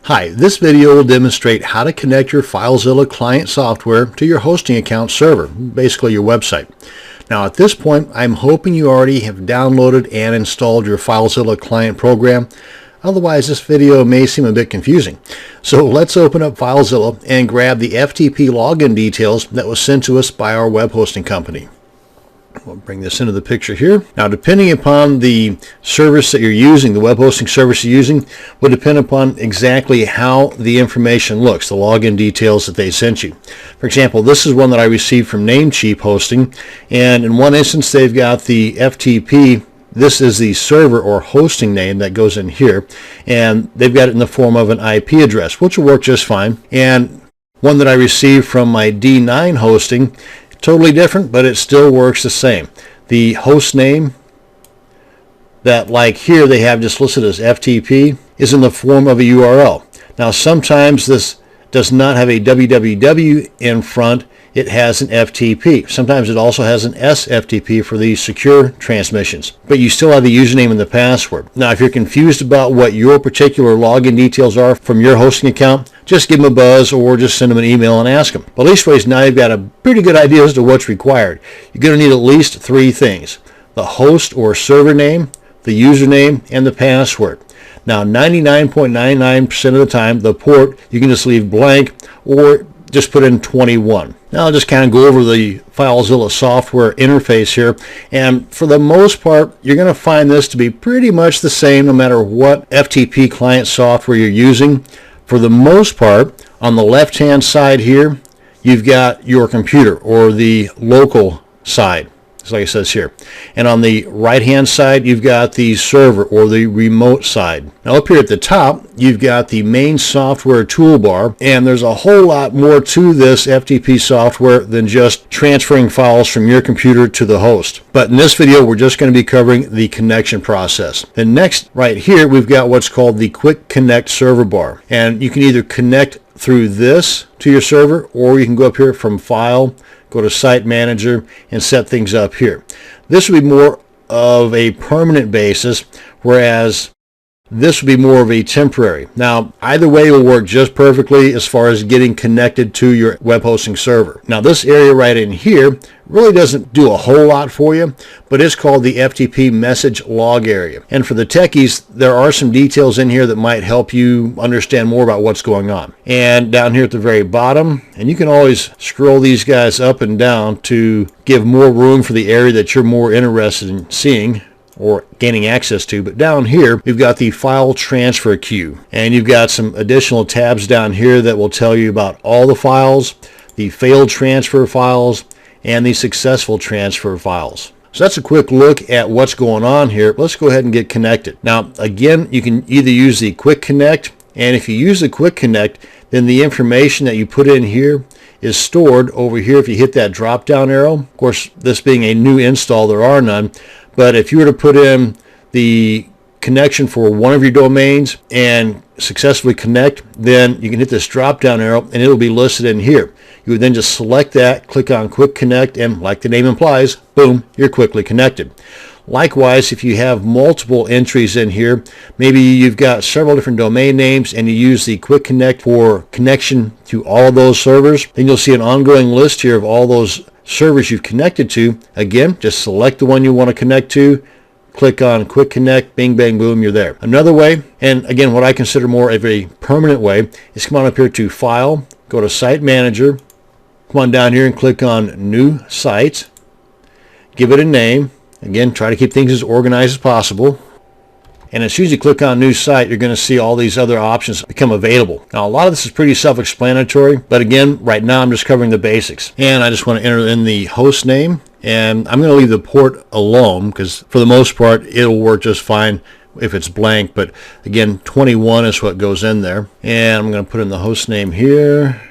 Hi, this video will demonstrate how to connect your FileZilla client software to your hosting account server, basically your website. Now at this point, I'm hoping you already have downloaded and installed your FileZilla client program. Otherwise, this video may seem a bit confusing. So let's open up FileZilla and grab the FTP login details that was sent to us by our web hosting company. We'll bring this into the picture here. Now, depending upon the service that you're using, the web hosting service you're using, will depend upon exactly how the information looks, the login details that they sent you. For example, this is one that I received from Namecheap Hosting, and in one instance, they've got the FTP. This is the server or hosting name that goes in here, and they've got it in the form of an IP address, which will work just fine. And one that I received from my D9 hosting, totally different, but it still works the same. The host name that, like here, they have just listed as FTP is in the form of a URL. Now, sometimes this does not have a www in front. It has an FTP. Sometimes it also has an SFTP for the secure transmissions, but you still have the username and the password. Now, if you're confused about what your particular login details are from your hosting account, just give them a buzz or just send them an email and ask them. But leastways, now you've got a pretty good idea as to what's required. You're going to need at least three things: the host or server name, the username, and the password. Now, 99.99% of the time, the port you can just leave blank or just put in 21. Now I'll just kind of go over the FileZilla software interface here, and for the most part you're going to find this to be pretty much the same no matter what FTP client software you're using. For the most part, on the left hand side here you've got your computer or the local side, just like it says here, and on the right hand side you've got the server or the remote side. Now up here at the top you've got the main software toolbar, and there's a whole lot more to this FTP software than just transferring files from your computer to the host. But in this video we're just going to be covering the connection process. And next, right here, we've got what's called the Quick Connect server bar, and you can either connect through this to your server, or you can go up here from File, go to Site Manager, and set things up here. This would be more of a permanent basis, whereas this would be more of a temporary. Now, either way will work just perfectly as far as getting connected to your web hosting server. Now, this area right in here really doesn't do a whole lot for you, but it's called the FTP message log area. And for the techies, there are some details in here that might help you understand more about what's going on. And down here at the very bottom, and you can always scroll these guys up and down to give more room for the area that you're more interested in seeing or gaining access to. But down here we've got the file transfer queue, and you've got some additional tabs down here that will tell you about all the files, the failed transfer files, and the successful transfer files. So that's a quick look at what's going on here. Let's go ahead and get connected. Now again, you can either use the Quick Connect, and if you use the Quick Connect, then the information that you put in here is stored over here if you hit that drop down arrow. Of course, this being a new install, there are none. But if you were to put in the connection for one of your domains and successfully connect, then you can hit this drop down arrow and it'll be listed in here. You would then just select that, click on Quick Connect, and like the name implies, boom, you're quickly connected. Likewise, if you have multiple entries in here, maybe you've got several different domain names and you use the Quick Connect for connection to all of those servers, then you'll see an ongoing list here of all those servers you've connected to. Again, just select the one you want to connect to, click on Quick Connect, bing, bang, boom, you're there. Another way, and again, what I consider more of a permanent way, is come on up here to File, go to Site Manager, come on down here and click on New Site, give it a name. Again, try to keep things as organized as possible. And as soon as you click on New Site, you're going to see all these other options become available. Now, a lot of this is pretty self-explanatory, but again, right now I'm just covering the basics. And I just want to enter in the host name, and I'm going to leave the port alone because for the most part, it'll work just fine if it's blank. But again, 21 is what goes in there. And I'm going to put in the host name here,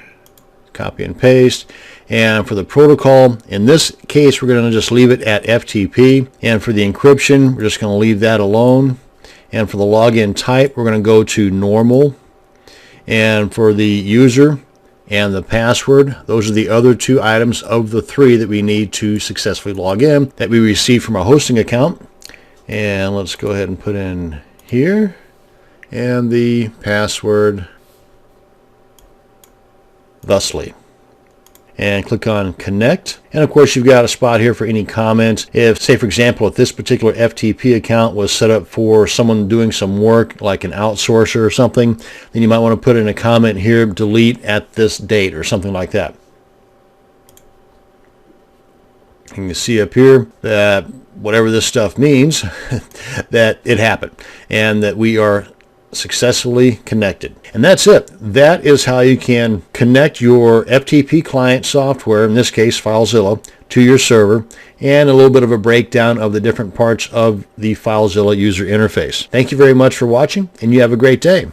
copy and paste. And for the protocol, in this case, we're going to just leave it at FTP. And for the encryption, we're just going to leave that alone. And for the login type, we're going to go to normal. And for the user and the password, those are the other two items of the three that we need to successfully log in that we receive from our hosting account. And let's go ahead and put in here. And the password thusly. And click on connect. And of course you've got a spot here for any comments. If, say for example, if this particular FTP account was set up for someone doing some work like an outsourcer or something, then you might want to put in a comment here, delete at this date or something like that. You can see up here that whatever this stuff means, that it happened and that we are successfully connected. And that's it. That is how you can connect your FTP client software, in this case FileZilla, to your server, and a little bit of a breakdown of the different parts of the FileZilla user interface. Thank you very much for watching, and you have a great day.